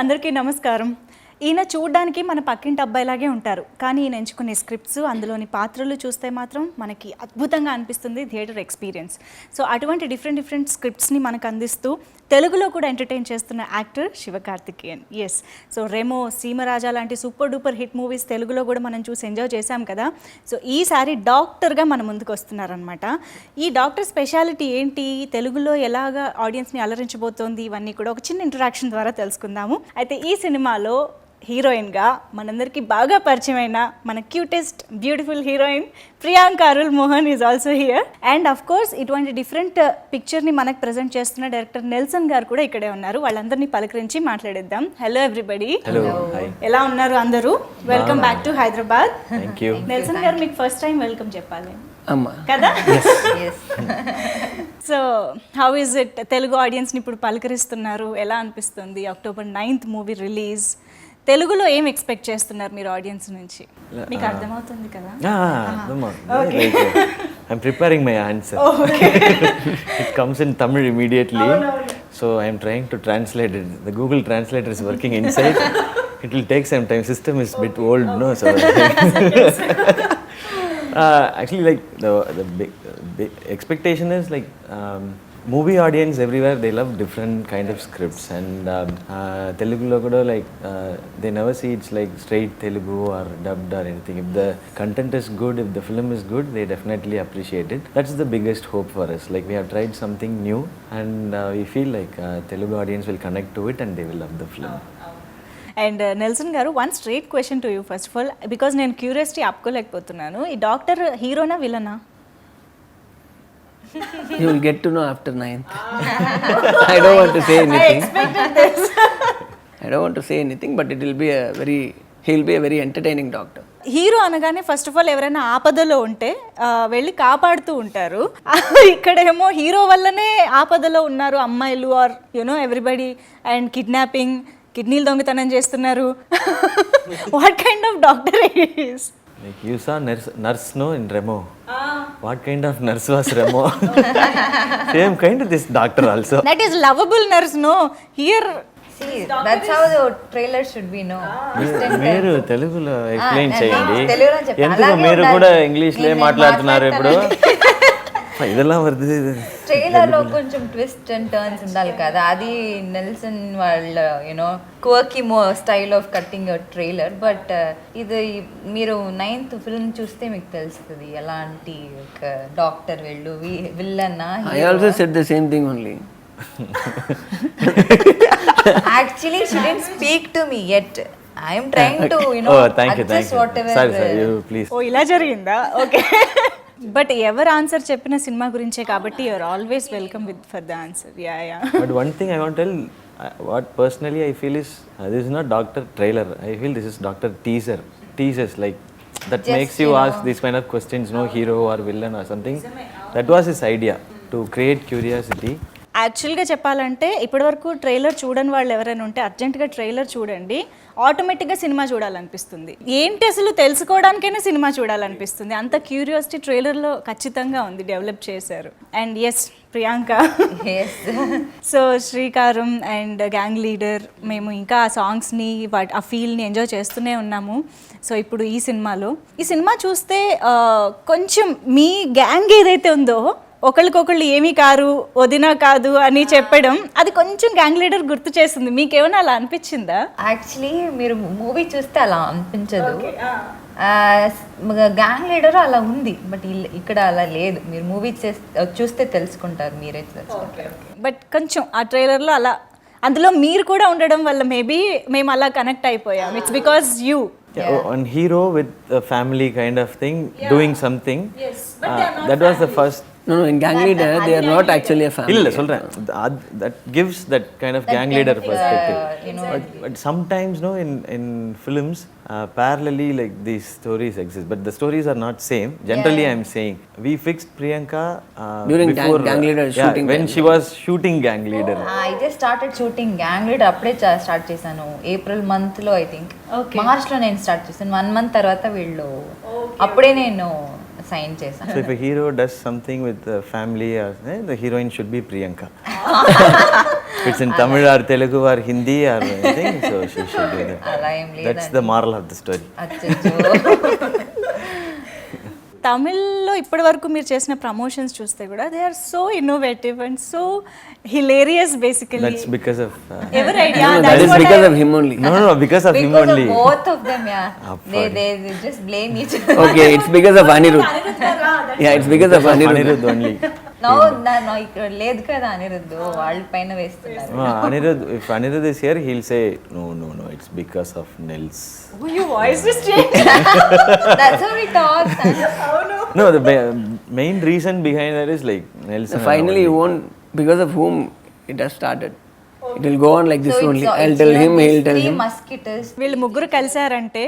అందరికీ నమస్కారం. ఈయన చూడడానికి మన పక్కింటి అబ్బాయిలాగే ఉంటారు, కానీ ఈయన ఎంచుకునే స్క్రిప్ట్స్, అందులోని పాత్రలు చూస్తే మాత్రం మనకి అద్భుతంగా అనిపిస్తుంది థియేటర్ ఎక్స్పీరియన్స్. సో అటువంటి డిఫరెంట్ స్క్రిప్ట్స్ని మనకు అందిస్తూ తెలుగులో కూడా ఎంటర్టైన్ చేస్తున్న actor Sivakarthikeyan. Yes, so Remo, Seemaraja లాంటి సూపర్ డూపర్ హిట్ మూవీస్ తెలుగులో కూడా మనం చూసి ఎంజాయ్ చేశాం కదా. సో ఈసారి డాక్టర్గా మన ముందుకు వస్తున్నారనమాట. ఈ డాక్టర్ స్పెషాలిటీ ఏంటి, తెలుగులో ఎలాగా ఆడియన్స్ని అలరించబోతోంది, ఇవన్నీ కూడా ఒక చిన్న ఇంటరాక్షన్ ద్వారా తెలుసుకుందాము. అయితే ఈ సినిమాలో హీరోయిన్గా మనందరికీ బాగా పరిచయమైన మన cutest beautiful heroine Priyanka Arul Mohan is also here. And of course ఇటువంటి డిఫరెంట్ పిక్చర్ని మనకు ప్రజెంట్ చేస్తున్న డైరెక్టర్ నెల్సన్ గారు కూడా ఇక్కడే ఉన్నారు. వాళ్ళందరినీ పలకరించి మాట్లాడేద్దాం. హలో ఎవ్రీబడి, ఎలా ఉన్నారు అందరూ? Welcome back to Hyderabad. Nelson గారు, మీకు ఫస్ట్ టైం వెల్కమ్ చెప్పాలి కదా. So how is it, Telugu ఆడియన్స్ని ఇప్పుడు పలకరిస్తున్నారు, ఎలా అనిపిస్తుంది? October 9th మూవీ రిలీజ్, తెలుగులో ఏం ఎక్స్పెక్ట్ చేస్తున్నారు మీరు ఆడియన్స్ నుంచి? మీకు అర్థమవుతుంది కదా? I'm preparing my answer. It comes in Tamil immediately. So I'm trying to translate it. The Google Translator is working inside. It will take some time. System is a bit old, no? So actually, like the big expectation is like movie audience everywhere, they love different kind of scripts, and Telugu lo kuda like they never see it's like straight Telugu or dubbed or anything. If the content is good, if the film is good, they definitely appreciate it. That's the biggest hope for us. Like we have tried something new, and we feel like Telugu audience will connect to it and they will love the film. And Nelson గారు, one straight question to you first of all, because నేను curiosity ఆపుకోలేకపోతున్నాను. ఈ డాక్టర్ హీరోనా విలనా? You will get to know after 9th. I don't want to say anything. I expected this. I don't want to say anything, but it will be he'll be a very entertaining doctor. Hero అనగానే first of all ఎవరైనా ఆపదలో ఉంటే వెళ్ళి కాపాడుతూ ఉంటారు. ఇక్కడేమో hero వల్లనే ఆపదలో ఉన్నారు అమ్మాయిలు, are you know everybody, and kidnapping, కిడ్నీలు దొంగతనం చేస్తున్నారు. What kind of doctor is? Like you saw nurse no in Remo. What kind of nurse was Remo? Same kind of this doctor also. That is lovable nurse, no? Here see, that's how the trailer should be, no? మీరు తెలుగులో explain చేయండి. తెలుగులో చెప్పండి. ఎందుకు మీరు కూడా ఇంగ్లీష్లో మాట్లాడుతున్నారు ఇప్పుడు? ఇదెలా వర్ది ట్రైలర్ లో కొంచెం ట్విస్ట్ అండ్ టర్న్స్ ఉండాలి కదా, అది నెల్సన్ వాళ్ళ you know quirky style of cutting trailer. But ఇది మీరు 9th ఫిల్మ్ చూస్తే మీకు తెలుస్తుంది ఎలాంటి ఒక డాక్టర్ వెళ్ళు విల్లన్నా. I also said the same thing only. Actually she didn't speak to me yet. I am trying to adjust whatever. Sorry, you please. ఓ ఇలా జరిగిందా? ఓకే. బట్ ఎవరు ఆన్సర్ చెప్పిన సినిమా గురించే కాబట్టి you are always welcome with for the answer. Yeah. But one thing I want to tell, what personally I feel is this is not doctor trailer. I feel this is doctor teaser. Teasers like that just makes you ask these kind of questions, no hero or villain or something. That was his idea, to create curiosity. యాక్చువల్గా చెప్పాలంటే ఇప్పటివరకు trailer చూడని వాళ్ళు ఎవరైనా ఉంటే అర్జెంటుగా trailer చూడండి, ఆటోమేటిక్గా సినిమా చూడాలనిపిస్తుంది. ఏంటి అసలు తెలుసుకోవడానికైనా సినిమా చూడాలనిపిస్తుంది. అంత క్యూరియాసిటీ ట్రైలర్లో ఖచ్చితంగా ఉంది, డెవలప్ చేశారు. అండ్ ఎస్ ప్రియాంక, సో శ్రీకారం అండ్ గ్యాంగ్ లీడర్, మేము ఇంకా ఆ సాంగ్స్ని ఆ ఫీల్ని ఎంజాయ్ చేస్తూనే ఉన్నాము. సో ఇప్పుడు ఈ సినిమా చూస్తే కొంచెం మీ గ్యాంగ్ ఏదైతే ఉందో, ఒకళ్ళకొకళ్ళు ఏమీ కారు, వదినా కాదు అని చెప్పడం, అది కొంచెం గ్యాంగ్ లీడర్ గుర్తు చేస్తుంది. మీకేమైనా అలా అనిపించిందా? యాక్చువల్లీ మీరు మూవీ చూస్తే అలా అనిపించదు. గ్యాంగ్ లీడర్ అలా ఉంది, బట్ ఇక్కడ అలా లేదు. మీరు మూవీ చూస్తే తెలుసుకుంటారు, మీరే తెలుసుకుంటారు. బట్ కొంచెం ఆ ట్రైలర్లో అలా, అందులో మీరు కూడా ఉండడం వల్ల మేబీ మేము అలా కనెక్ట్ అయిపోయాం. It's because you. One hero with a family kind of thing, doing something. That was the first. No, in gang leader they are not actually a family. illa solren that gives that kind of gang leader perspective. But sometimes no, in films parallelly like these stories exist, but the stories are not same. Generally I am saying we fixed Priyanka during before gang leader shooting, when she was shooting gang leader. I just started shooting gang leader అప్పుడే start చేశాను. April month లో I think, March లో నేను start చేశాను. 1 month తర్వాత వీళ్ళు అప్పుడే నేను సైన్ చేశాను. So if a hero does something with the family, the heroine should be Priyanka. If it's in Tamil or Telugu or Hindi or anything, so she should do that. అలా ఏం That's లేదండి. the moral of the story. అచ్చచ్చో. తమిళ్లో ఇప్పటి వరకు మీరు చేసిన promotions చూస్తే కూడా they are so innovative and so hilarious basically. That's because of ఎవరి idea? That is because of him only. no, because of him Because only. of both of them, yeah. Appa. They just blame each other. Okay, it's because of Anirudh. Yeah, it's because of Anirudh. Anirudh only. No, ఇక్కడ లేదు కదా అనిరుద్ధు, వాళ్ళ పైన వేస్తున్నారు. Anirudh, if Anirudh is here, he'll say, no, it's because of Nels. Your voice is changed. That's how we talk. No, the main reason behind that is like Nels. So finally, you won't, because of whom it has started. It will go on like this only. I'll it's tell not him, these he'll tell three him. mosquitoes. వీళ్ళు ముగ్గురు కలిసారంటే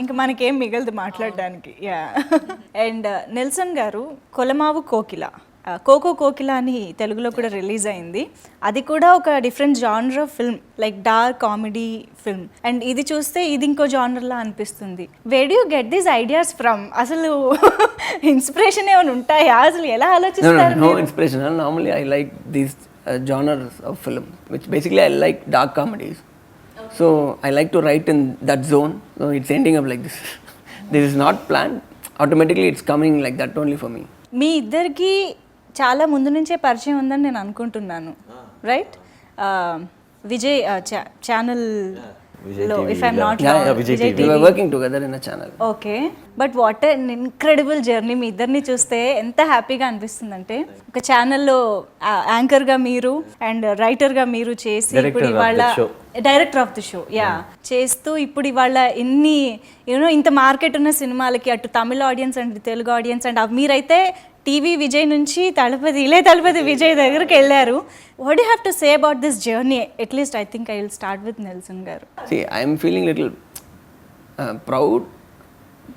ఇంకా మనకేం మిగలదు మాట్లాడడానికి. Yeah. And Nelson గారు కొలమావు కోకిల, cocoa కోకిల అని తెలుగులో కూడా రిలీజ్ అయింది. అది కూడా ఒక different genre film, like dark comedy film. And ఇది చూస్తే ఇది ఇంకో జానర్లా అనిపిస్తుంది. Where you get these ideas from? అసలు ఇన్స్పిరేషన్ ఏమైనా ఉంటాయా? అసలు ఎలా ఆలోచిస్తారు? No inspiration. Normally, I like these genres of film, which basically I like dark comedies. So I like to write in that zone. So it's ending up like this. This is not planned. Automatically, it's coming like that only for me. మీ ఇద్దరికి చాలా ముందు నుంచే పరిచయం ఉందని నేను అనుకుంటున్నాను, right? Vijay channel లో, if I'm not Yeah, wrong, Vijay Vijay We were TV. working together in a channel. Okay, but what an incredible journey. మీ ఇద్దరిని చూస్తే ఎంత హ్యాపీగా అనిపిస్తుందంటే, ఒక ఛానల్లో యాంకర్గా మీరు అండ్ రైటర్గా మీరు చేసి ఇప్పుడు Director of ఇవాళ the show. Director of the show, yeah, చేస్తూ ఇప్పుడు ఇవాళ ఇన్ని ఇంత మార్కెట్ ఉన్న సినిమాలకి అటు Tamil audience and Telugu audience and మీరైతే టీవీ విజయ్ నుంచి తలపతి విజయ్ దగ్గరికి వెళ్ళారు. What you have to say about this journey? At least I think I will start with Nelson garu. See, I am feeling little proud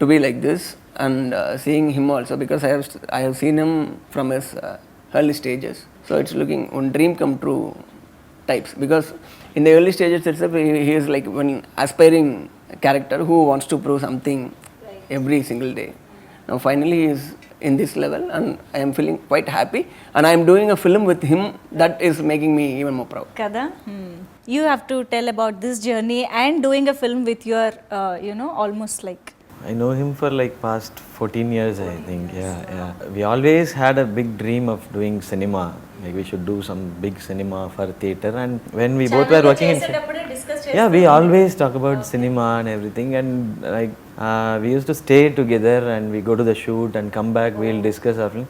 to be like this and seeing him also, because I have seen him from his early stages. So it's looking one dream come true types, because in the early stages itself he is like one aspiring character who wants to prove something every single day. Now finally he is in this level and I am feeling quite happy, and I am doing a film with him that is making me even more proud. కదా. You have to tell about this journey and doing a film with your almost like. I know him for like past 14 years, I think. Yeah. We always had a big dream of doing cinema. Like we should do some big cinema for theater. And when we both were working in, yeah, we always talk about cinema and everything. And like we used to stay together and we go to the shoot and come back. We'll discuss our film.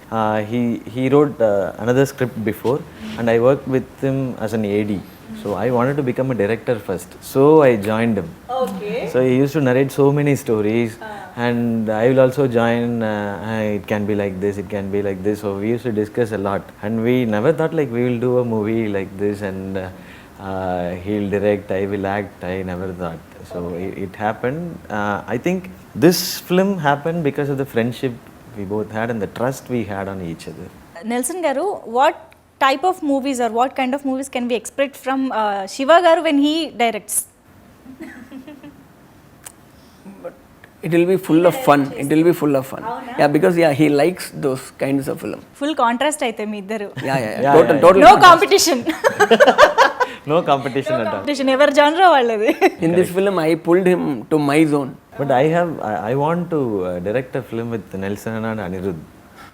He wrote another script before, and I worked with him as an AD. So I wanted to become a director first. So I joined him. Okay. So he used to narrate so many stories, and I will also join. It can be like this, it can be like this. So we used to discuss a lot, and we never thought like we will do a movie like this, and he'll direct, I will act. I never thought. So it happened. I think this film happened because of the friendship we both had and the trust we had on each other. Nelson garu, what type of movies are what kind of movies can we expect from Shiva garu when he directs? It will be full of fun. It will be full of fun. Yeah, because he likes those kinds of film. Full contrast అయితే మీ ఇద్దరు. Yeah. Total. No competition. No competition at all. Competition ఎవరి genre వాళ్ళది. In this film, I pulled him to my zone. But I want to direct a film with Nelson and Anirudh.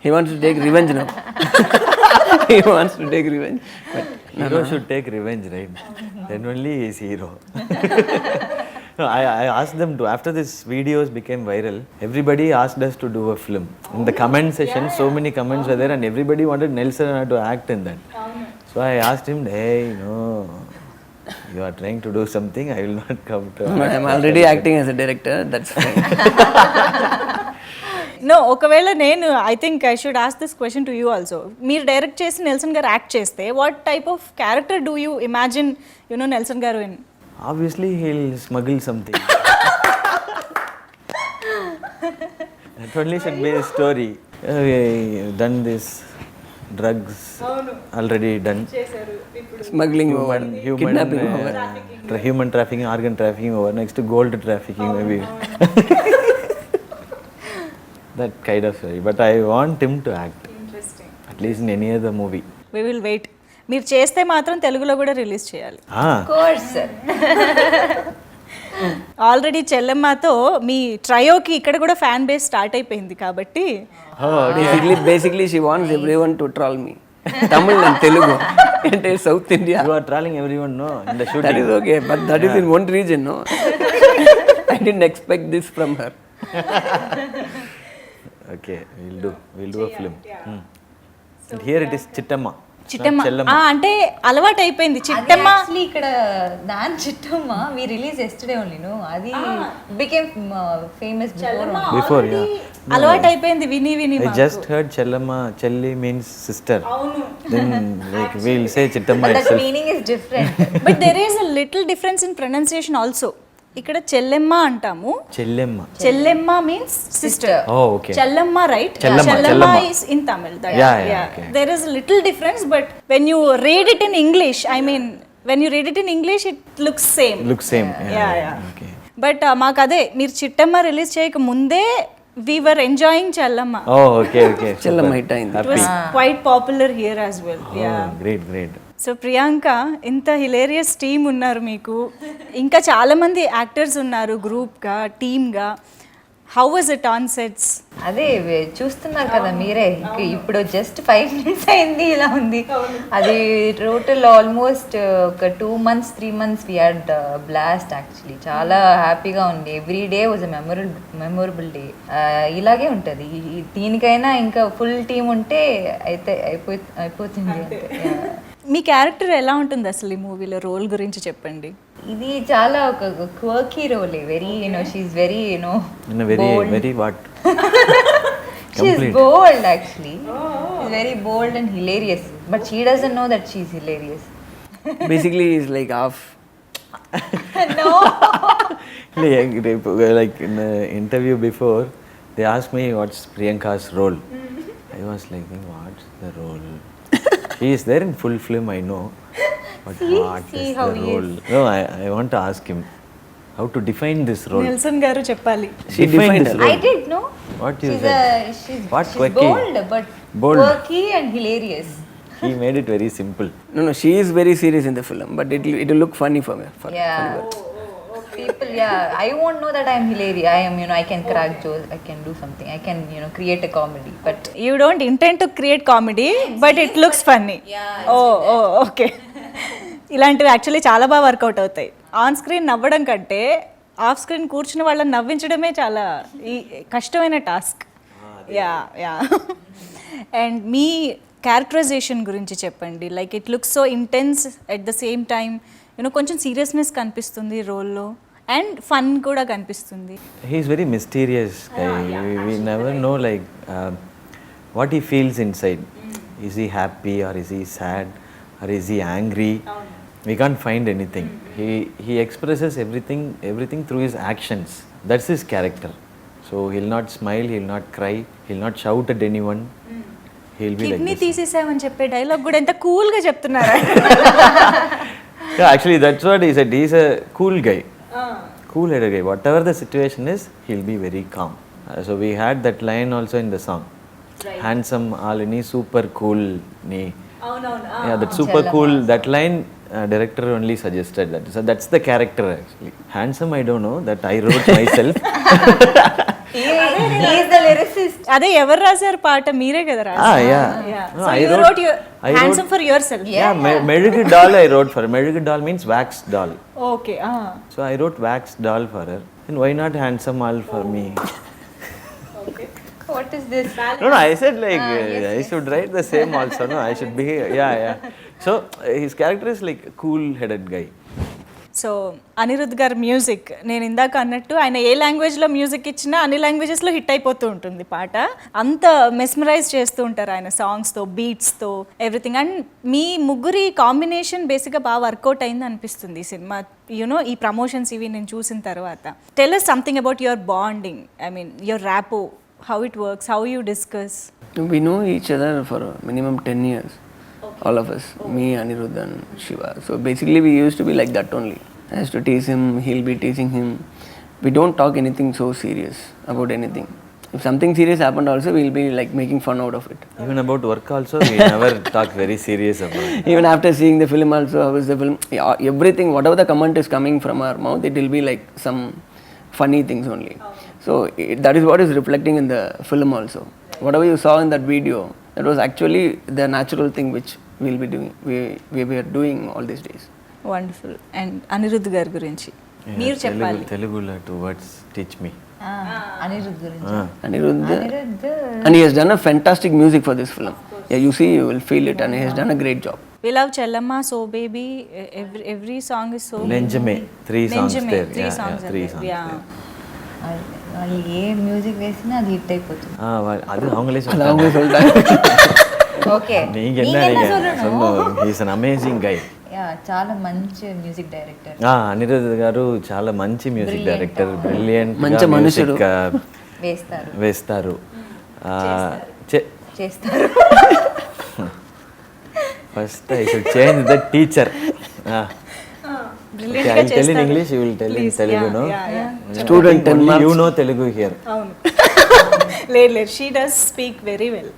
He wants to take revenge now. He wants to take revenge. But Hero should take revenge, right? Then only he is hero. No, I asked them to, after this videos became viral, everybody asked us to do a film. In the comment section, so many comments were there and everybody wanted Nelson to act in that. So I asked him, hey, no, you are trying to do something, I will not come to I am already acting as a director. That's fine. No, ఒకవేళ నేను I think I should ask this question to you also. మీరు direct చేసి Nelson garu act చేస్తే what type of character do you imagine Nelson garu in? Obviously, he'll smuggle something. That only should be a story. We've done this, drugs already done. Smuggling over, kidnapping over. Human trafficking, organ trafficking over. Next, gold trafficking maybe. That kind of story. But I want him to act. Interesting. At least in any other movie. We will wait. మీరు చేస్తే మాత్రం తెలుగులో కూడా release చేయాలి. Course already చెల్లెమ్మతో మీ ట్రయోకి ఇక్కడ కూడా fan base start అయిపోయింది కాబట్టి basically she wants everyone to troll me. Tamil and Telugu, entire South India. You are trolling everyone, no, in the That shooting. is okay, but that is in one region, no. I didn't expect this from her. Okay, we'll do a film. And here it is Chittamma. Chittamma Chellamma. అంటే అలవాటు అయిపోయింది Chittamma. Actually ఇక్కడ దాని Chittamma we release yesterday only no అది became famous Before, yeah. అలవాటు అయిపోయింది విని విని I just heard Chellamma. Chelli means sister. Then like we'll say Chittamma that itself. Meaning is different. But there is a little difference in pronunciation also. ఇక్కడ చెల్లెమ్మ అంటాము, Chellamma. Chellemma means sister. Oh, okay. Chellamma right? Chellamma, Chellamma Chellamma. is in Tamil. Yeah, okay. There is a little difference, but when you read it in English, I mean, when you read it in English, it looks same. Looks same. Yeah. Okay. But మాకు అదే మీరు Chittamma release చేయక ముందే we were enjoying Chellamma. Oh, okay. Chellamma Super. hit అయింది. It was quite popular here as well. Yeah. Oh, great. So Priyanka, ఇంత hilarious team ఉన్నారు మీకు, ఇంకా చాలామంది యాక్టర్స్ ఉన్నారు గ్రూప్గా టీమ్గా. How was it on sets? అదే చూస్తున్నారు కదా మీరే, ఇప్పుడు జస్ట్ 5 minutes అయింది ఇలా ఉంది. అది టోటల్ ఆల్మోస్ట్ ఒక 2 months 3 months we had blast. Actually చాలా హ్యాపీగా ఉంది. Every day was a memorable day. ఇలాగే ఉంటుంది. దీనికైనా ఇంకా ఫుల్ టీమ్ ఉంటే అయితే అయిపోతుంది అంతే. మీ క్యారెక్టర్ ఎలా ఉంటుంది అసలు ఈ మూవీలో? రోల్ గురించి చెప్పండి. ఇది చాలా ఒక quirky role. Very she's very In a very what? She's Complete. Bold actually. She's very bold and hilarious, but she doesn't know that she's hilarious. Basically, it's like half. No. Like in the interview before, they asked me what's Priyanka's role. I was like, what's the role? He is there in full film, I know, but what see is how the he role? No, I want to ask him how to define this role. Nelson గారు చెప్పాలి. She defined this her role. I did know. What you she's said? What she's quirky? bold, but Bold. quirky and hilarious. He made it very simple. No, she is very serious in the film, but it will look funny for me. Yeah. People, I won't know that I'm hilarious. I am, I can crack jokes. I can do something. I can, create a comedy. But you don't intend to create comedy, but it looks funny. Okay. ఇలాంటివి actually చాలా బాగా work out అవుతాయి. On screen నవ్వడం కంటే off screen కూర్చున్న వాళ్ళని నవ్వించడమే చాలా కష్టమైన టాస్క్. యా. అండ్ మీ క్యారెక్టరైజేషన్ గురించి చెప్పండి. Like it looks so intense at the same time, కొంచెం సీరియస్నెస్ కనిపిస్తుంది రోల్లో, అండ్ ఫన్ కూడా కనిపిస్తుంది. He's very mysterious guy. We never know like what he feels inside. Is he happy or is he sad or is he angry? We can't find anything. He expresses everything through his actions. That's his character. So he'll not smile, he'll not cry, he'll not shout at anyone. He'll be like kidney this. తీసేసామని చెప్పే dialogue కూడా ఎంత కూల్గా చెప్తున్నారా? Yeah, actually that's what he said. He's a cool guy. Cool-headed guy. Whatever the situation is, he'll be very calm. So we had that line also in the song. Handsome, Alini, super cool. Ni. Yeah, that super cool. That line director only suggested that. So that's the character actually. Handsome, I don't know. That I wrote myself. he is the lyricist. అదే ఎవరు రాశారు పాట? మీరే కదా Yeah. No, I wrote handsome for your self. Yeah, Medugu doll I wrote for her. Medugu doll means wax doll. Okay. So I wrote wax doll for her. And why not handsome all for me? What is this? No, I said like I should write the same also. No, I should be yeah. So his character is like a cool-headed guy. So Anirudh గారి music, నేను ఇందాక అన్నట్టు ఆయన ఏ లాంగ్వేజ్లో music ఇచ్చినా అన్ని లాంగ్వేజెస్లో hit అయిపోతూ ఉంటుంది పాట. అంత మెస్మరైజ్ చేస్తూ ఉంటారు ఆయన సాంగ్స్తో, బీట్స్తో, ఎవ్రీథింగ్. అండ్ మీ ముగ్గురి కాంబినేషన్ బేసిక్గా బాగా వర్కౌట్ అయింది అనిపిస్తుంది ఈ సినిమా. ఈ ప్రమోషన్స్ ఇవి నేను చూసిన తర్వాత. Tell us something about your bonding, I mean your rapport, how it works, how you discuss. We know each other for minimum 10 years. All of us, me, Anirudh and Shiva. So basically we used to be like that only. I used to tease him, he'll be teasing him. We don't talk anything so serious about anything. if something serious happened also, we'll be like making fun out of it. Even about work also, we never talk very serious about it. Even after seeing the film also, how is the film, yeah, everything, whatever the comment is coming from our mouth, it will be like some funny things only. So that is what is reflecting in the film also. Whatever you saw in that video, that was actually the natural thing which we'll be doing, we were doing all these days. Wonderful. And Anirudh గారి గురించి మీరు చెప్పాలి. Telugulo two words, teach me. Anirudh గురించి. Anirudh, Anirudh and he has done a fantastic music for this film. Yeah, you see, you will feel it, and he has done a great job. We love Chellama, So Baby, every song is so Nenjame, 3 songs Nenjame, there. 3 Yeah, songs yeah, are 3 there. songs Yeah. there. వాళ్ళు ఏ music వేసినా అది hit అయిపోతుంది. அது அவங்களே அது அவங்களே சொல்லிட்டாங்க. Okay நீங்க என்ன சொல்லணும். He is an amazing guy. చాలా మంచి మ్యూజిక్ డైరెక్టర్. అనిరుద్ధ్ గారు చాలా మంచి మ్యూజిక్ డైరెక్టర్, బ్రిలియంట్ మంచి మనుషుడు. వేస్తారు చేస్తారు. First I should change the teacher. Okay, I'll tell in English, you will tell in Telugu, no? Student 10 marks. You know Telugu here. అవును. లేదు, she does speak very well.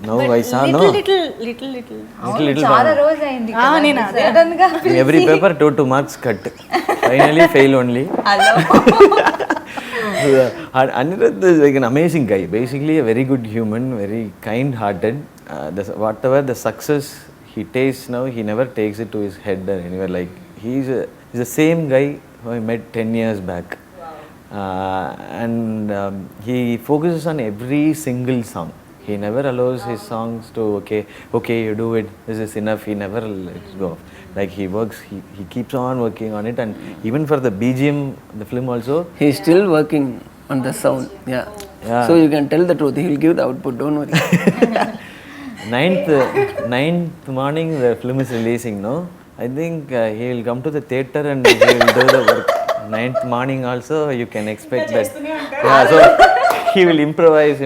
Now I saw, no? Little. చాలా రోజు అయింది నేను అదే. Sudden గా Every paper 2 marks cut. Finally fail only. Hello. Anirudh is like an amazing guy. Basically a very good human, very kind-hearted. Whatever the success he tastes now, he never takes it to his head or anywhere. Like he's the same guy who I met 10 years back. And he focuses on every single song. He never allows his songs to, okay, you do it, this is enough. He never lets go. Like he works, he keeps on working on it. And even for the BGM, the film also, He is still working on the sound. Yeah. So you can tell the truth. He will give the output. Don't worry. 9th morning the film is releasing, no? I think he will come to the theater and he will do the work. 9th morning also you can expect that. Yeah, so he will improvise.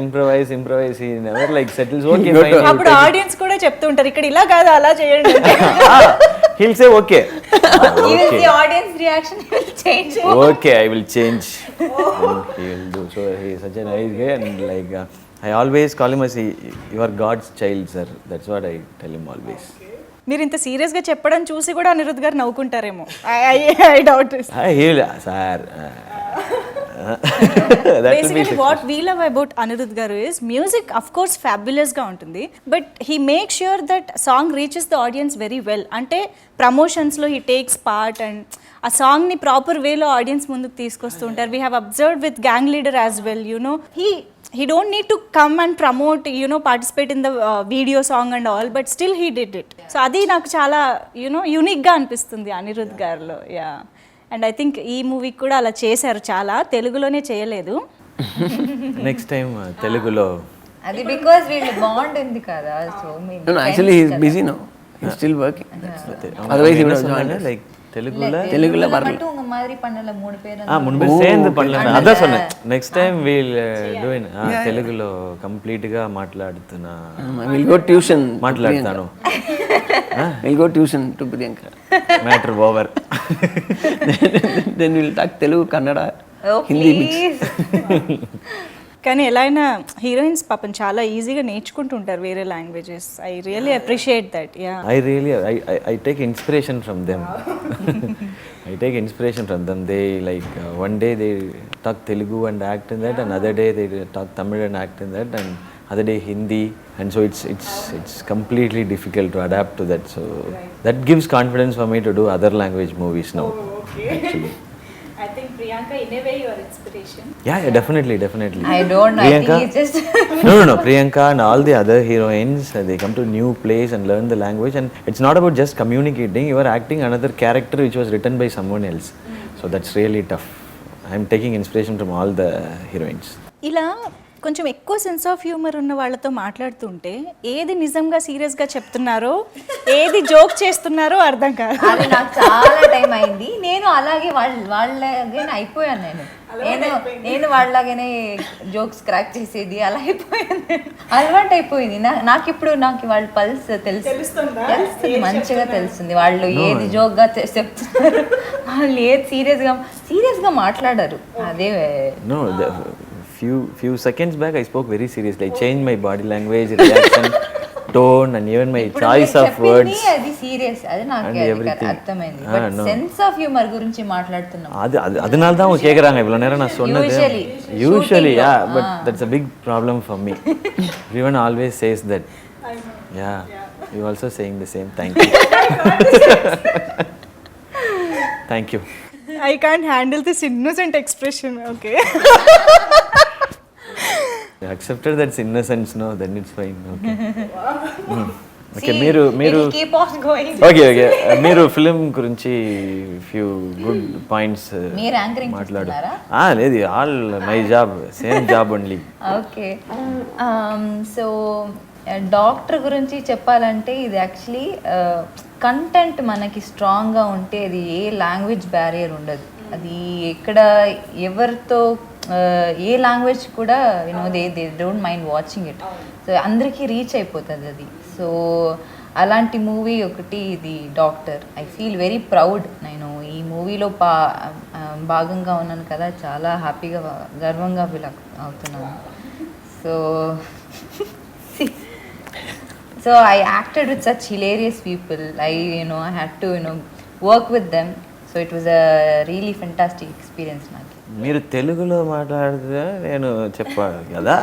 He never like settles. Okay, fine. అప్పుడు audience కూడా చెప్తుంటారు ఇక్కడ ఇలా కాదు అలా చేయండి. He'll say okay. Even the audience reaction will change. Okay, I will change. And he will do. So he is such a nice guy, and like I always call him as you are God's child, sir. That's what I tell him always. మీరు ఇంత సీరియస్గా చెప్పడం చూసి కూడా అనిరుద్ధ్ గారు నవ్వుకుంటారేమో. I doubt it. He will, sir. Basically what we love about Anirudh garu is music of course ఫ్యాబులస్గా ఉంటుంది, but he make sure that song reaches the audience very well. అంటే ప్రమోషన్స్లో హీ టేక్స్ పార్ట్ అండ్ ఆ సాంగ్ని ప్రాపర్ వేలో audience ముందుకు తీసుకొస్తూ ఉంటారు. We have observed with gang leader as well, you know he don't need to come and promote, participate in the video song and all, but still he did it. So adi నాకు చాలా unique గా అనిపిస్తుంది అనిరుద్ధ్ గారిలో. Yeah, and I think ఈ movie కూడా అలా చేశారు, చాలా తెలుగులోనే చేయలేదు. నెక్స్ట్ టైం తెలుగులో. అది బికాజ్ వీళ్ళు బాండ్ ఉంది కదా. So No, actually he is busy now. He is still working. Otherwise he would have joined us. Like தெலுங்குல மட்டும் உங்க மாதிரி பண்ணல 3 பேர். முன்பு சேர்ந்து பண்ணல, அதான் சொன்னேன். Next time we'll do in తెలుగులో కంప్లీట్ గా మాట్లాడుతున్నా. We'll go tuition. మాట్లాడతాను. We'll go tuition to Priyanka. Matter over. Then we'll talk Telugu, Kannada, Oh, Hindi mix. please. కానీ ఎలా అయినా హీరోయిన్స్ పాపం చాలా ఈజీగా నేర్చుకుంటుంటారు వేరే languages. I really appreciate that. Yeah, I take inspiration from them. I take inspiration from them. They like one day they talk Telugu and act in that, and other day they talk Tamil and act in that, and other day Hindi, and so it's completely difficult to adapt to that. So that gives confidence for me to do other language movies now. Actually. I think Priyanka in a way your inspiration. Yeah, definitely. I don't know. Priyanka, I think it's just no. Priyanka and all the other heroines, they come to new place and learn the language, and it's not about just communicating. You are acting another character which was written by someone else. So that's really tough. I'm taking inspiration from all the heroines. ఇలా కొంచెం ఎక్కువ sense of humour ఉన్న వాళ్ళతో మాట్లాడుతుంటే ఏది నిజంగా సీరియస్గా చెప్తున్నారో ఏది జోక్ చేస్తున్నారో అర్థం కాదు. అది నాకు చాలా టైం అయింది. నేను అలాగే వాళ్ళలాగానే అయిపోయాను. నేను వాళ్ళలాగానే జోక్స్ క్రాక్ చేసేది అలా అయిపోయాను. అలవాటు అయిపోయింది నాకు. ఇప్పుడు నాకు వాళ్ళ పల్స్ తెలుస్తుంది, మంచిగా తెలుస్తుంది. వాళ్ళు ఏది జోక్గా చెప్తున్నారు, వాళ్ళు ఏది సీరియస్గా మాట్లాడరు. అదే few seconds back I spoke very seriously. I changed my body language, reaction, tone, and even my ఇప్పుడు choice మీరు of చెప్పింది words. అది సీరియస్, అది నాకు And అది everything. అర్థమైంది. Ah, but no. Sense of humour గురించి மாట్లాడుతున్నాం. அதனால தான் அவங்க கேக்குறாங்க இவ்வளவு நேரம் நான் சொன்னது. Usually, Usually, shooting yeah, lo. but that's a big problem for me. Everyone always says that. Yeah, you also saying the same. Thank you. Thank you. I can't handle this innocent expression. Okay. I accepted that's innocence, no, then it's fine. Okay. Okay, See, మీరు it will keep on going. Okay మీరు film గురించి few good points మీరు anchoring మాట్లాడు. చేస్తున్నారా? లేదు, all my job, same job only. Okay, so doctor గురించి చెప్పాలంటే ఇది యాక్చువల్లీ కంటెంట్ మనకి స్ట్రాంగ్గా ఉంటే అది ఏ లాంగ్వేజ్ బ్యారియర్ ఉండదు. అది ఎక్కడ ఎవరితో ఏ లాంగ్వేజ్ కూడా you know they don't mind watching it. So అందరికీ రీచ్ అయిపోతుంది అది. సో అలాంటి మూవీ ఒకటి ఇది doctor. I feel very proud. నేను ఈ మూవీలో భాగంగా ఉన్నాను కదా, చాలా హ్యాపీగా గర్వంగా ఫీల్ అవుతున్నాను. So I acted with such hilarious people. I had to work with them. So it was a really fantastic experience నాకు. మీరు తెలుగులో మాట్లాడితే నేను చెప్పాలి కదా.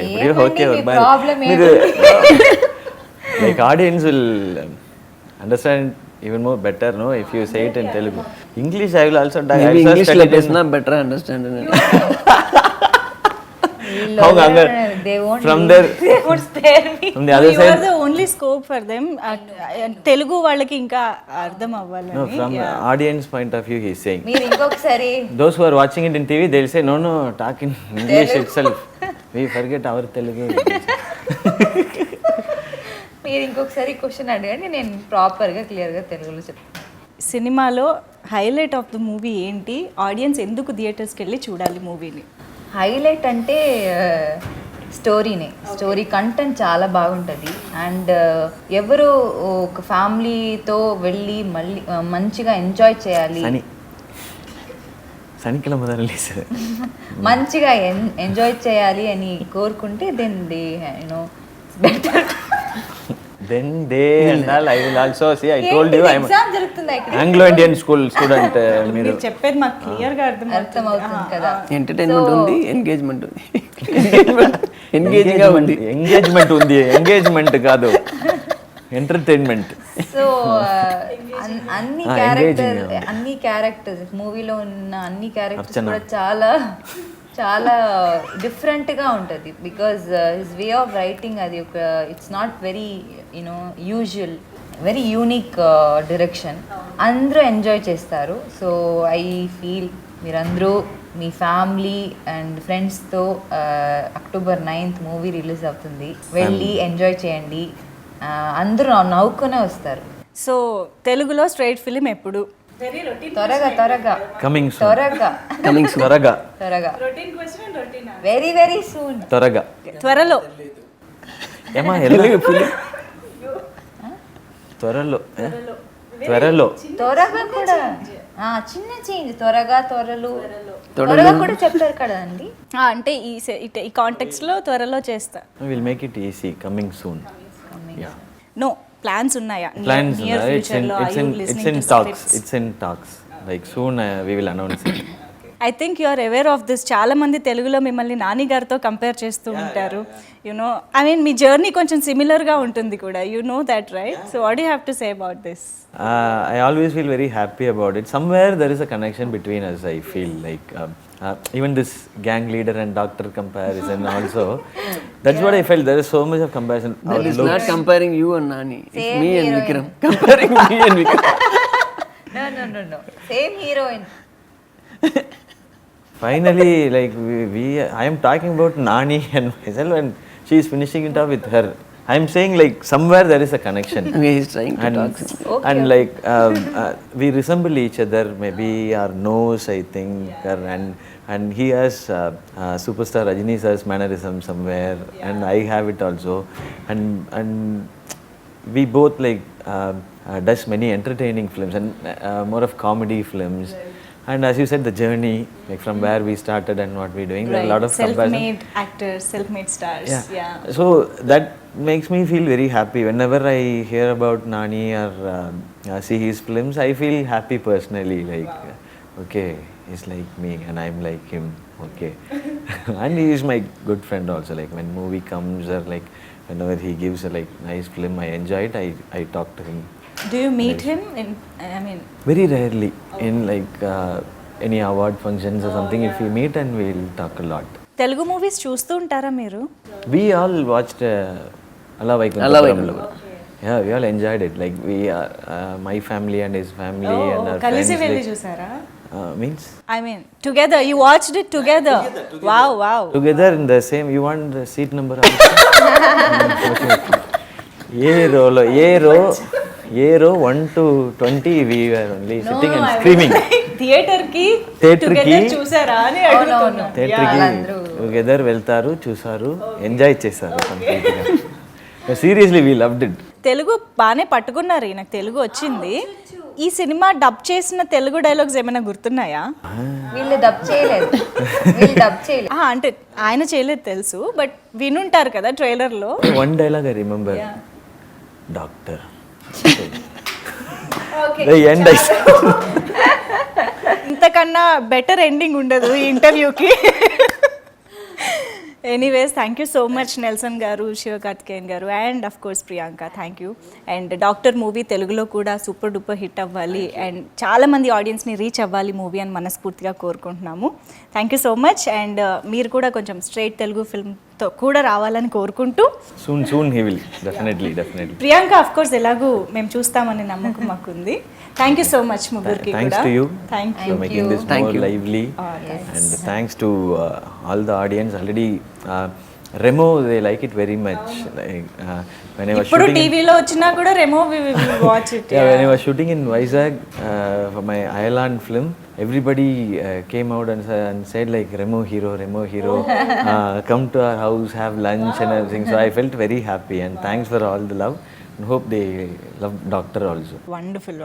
ఏమండి ఓకే, మీ problem మీరు like audience will understand even more better, no, if you say it in Telugu. English I will also maybe English la pesna better understand. They won't from leave. there They won't spare me. from the other You are side, the only scope for them. Telugu వాళ్ళకి ఇంకా అర్థం అవ్వాలని. no, from the audience point of view he is saying. మీరు ఇంకొకసారి Those who are watching it in TV, they'll say, no, talk in English itself. We forget our Telugu. మీరు ఇంకొకసారి question అడగండి, నేను ప్రాపర్గా క్లియర్గా తెలుగులో చెప్తాను. సినిమాలో హైలైట్ ఆఫ్ ద మూవీ ఏంటి? ఆడియన్స్ ఎందుకు థియేటర్స్కి వెళ్ళి చూడాలి మూవీని? హైలైట్ అంటే స్టోరీనే. స్టోరీ కంటెంట్ చాలా బాగుంటుంది. అండ్ ఎవరు ఒక ఫ్యామిలీతో వెళ్ళి మళ్ళీ మంచిగా ఎంజాయ్ చేయాలి, సనికిల మొదలు రిలీజ్ మంచిగా ఎంజాయ్ చేయాలి అని కోరుకుంటే then they better. then they and all I will also see. I told you I am exam జరుగుతుంది ఇక్కడ. Anglo-Indian school student. మీరు మీరు చెప్పేది మాకు క్లియర్గా అర్థం అవుతుంది కదా. ఎంటర్టైన్మెంట్ ఉంది, ఎంగేజ్మెంట్ ఉంది. ఎంగేజింగ్ గా ఉంది. ఎంగేజ్మెంట్ కాదు, ఎంటర్టైన్మెంట్. సో అన్ని క్యారెక్టర్స్ మూవీలో ఉన్న అన్ని క్యారెక్టర్స్ కూడా చాలా చాలా డిఫరెంట్గా ఉంటుంది. Because his way of writing అది ఒక it's not very usual, very unique direction. అందరూ ఎంజాయ్ చేస్తారు. సో ఐ ఫీల్ మీరందరూ మీ ఫ్యామిలీ అండ్ ఫ్రెండ్స్తో October 9th మూవీ రిలీజ్ అవుతుంది, వెళ్ళి ఎంజాయ్ చేయండి. అందరూ నవ్వుకునే వస్తారు. సో తెలుగులో స్ట్రైట్ ఫిలిం ఎప్పుడు? త్వరగా కమింగ్ త్వరగా వెరీ వెరీ సూన్. త్వరలో ఏమా త్వరలో త్వరగా కూడా చిన్న చేంజ్. త్వరగా కూడా చెప్తారు కదండి. అంటే ఈ కాంటెక్స్లో త్వరలో చేస్తా. Will make it easy. Coming soon. No plans ఉన్నాయా? Plans, it's in talks. Like soon we will announce it. I think you are aware of this. చాలా మంది తెలుగులో మిమ్మల్ని నాని గారితో కంపేర్ చేస్తూ ఉంటారు. యునో ఐ మీన్ మీ జర్నీ కొంచెం సిమిలర్గా ఉంటుంది కూడా. You know that, right? So what you have to say about this? I always feel very happy about it. Somewhere there is a connection between us. I feel like even this gang leader and doctor comparison also. That's what I felt. There is so much of comparison. That is not comparing you and Nani. It's me and Vikram. Comparing me and Vikram. No. Same heroine. Finally, like I am talking about Nani and myself, and she is finishing it off with her. I am saying like somewhere there is a connection. Okay, he's trying to talk. And like we resemble each other. Maybe our nose, I think, and he has superstar Rajini sir's mannerism somewhere, and I have it also. And we both like does many entertaining films and more of comedy films. And as you said, the journey, like from where we started and what we're doing, there are a lot of comparison. self-made actors, self-made stars. Yeah. So that makes me feel very happy. Whenever I hear about Nani or see his films, I feel happy personally. Like, okay, he's like me and I'm like him. Okay. And he is my good friend also. Like when movie comes or like whenever he gives a like nice film, I enjoy it. I talk to him. Do you meet him in, I mean, Very rarely in like any award functions or something. If we meet and we'll talk a lot. Telugu movies చూస్తూ ఉంటారా మీరు? We all watched Alla Alla Vaikuntapuram. Vaikuntapuram. Yeah, we all enjoyed it. Like we are my family and his family and our కలిసి friends. వెళ్ళి Like, చూసారా? means I mean, together, you watched it together. Wow. together in the same. You want the seat number? A row 1 to 20. We were only sitting and screaming. Theatre కి Theatre కి- together చూసారా అని అడుగుతున్నా. Theatre కి together వెళ్తారు, చూసారు, enjoy చేశారు కంప్లీట్గా. Seriously, we loved it. Telugu బాగానే పట్టుకున్నారు, నాకు తెలుగు వచ్చింది. ఈ సినిమా డబ్ చేసిన తెలుగు డైలాగ్స్ ఏమైనా గుర్తున్నాయా? వీళ్ళు డబ్ చేయలేదు. వీళ్ళు డబ్ చేయలేదు. అంటే ఆయన చేయలేదు తెలుసు, బట్ వినుంటారు కదా ట్రైలర్లో. One dialogue I remember. Doctor. The end I said. ఇంతకన్నా బెటర్ ఎండింగ్ ఉండదు ఈ ఇంటర్వ్యూకి. Anyways, thank you so much Nelson గారు, శివకార్తికేయన్ గారు, and of course Priyanka. Thank you. And doctor movie తెలుగులో కూడా సూపర్ డూపర్ హిట్ అవ్వాలి అండ్ చాలామంది ఆడియన్స్ని రీచ్ అవ్వాలి మూవీ అని మనస్ఫూర్తిగా కోరుకుంటున్నాము. Thank you so much. And మీరు కూడా కొంచెం స్ట్రైట్ తెలుగు ఫిల్మ్తో కూడా రావాలని కోరుకుంటూ, Soon he will. Definitely. Priyanka of course ఎలాగూ మేము చూస్తామనే నమ్మకం మాకుంది. థ్యాంక్ యూ సో మచ్ ముగ్గురికి Thanks కూడా. to you thank for you. making this Thank more you. lively. And thanks to all the audience. Already Remo, they like it very much. Like when I was ఇప్పుడు shooting. టీవీలో వచ్చినా కూడా Remo watch it. Yeah, when I was shooting in Vizag for my Ireland film, everybody came out and said like Remo hero, come to our house, have lunch and everything. So I felt very happy and thanks for all the love and hope they love Doctor also. Wonderful.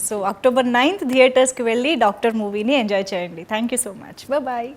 So October 9th థియేటర్స్కి వెళ్ళి Doctor మూవీని enjoy చేయండి. Thank you so much. Bye.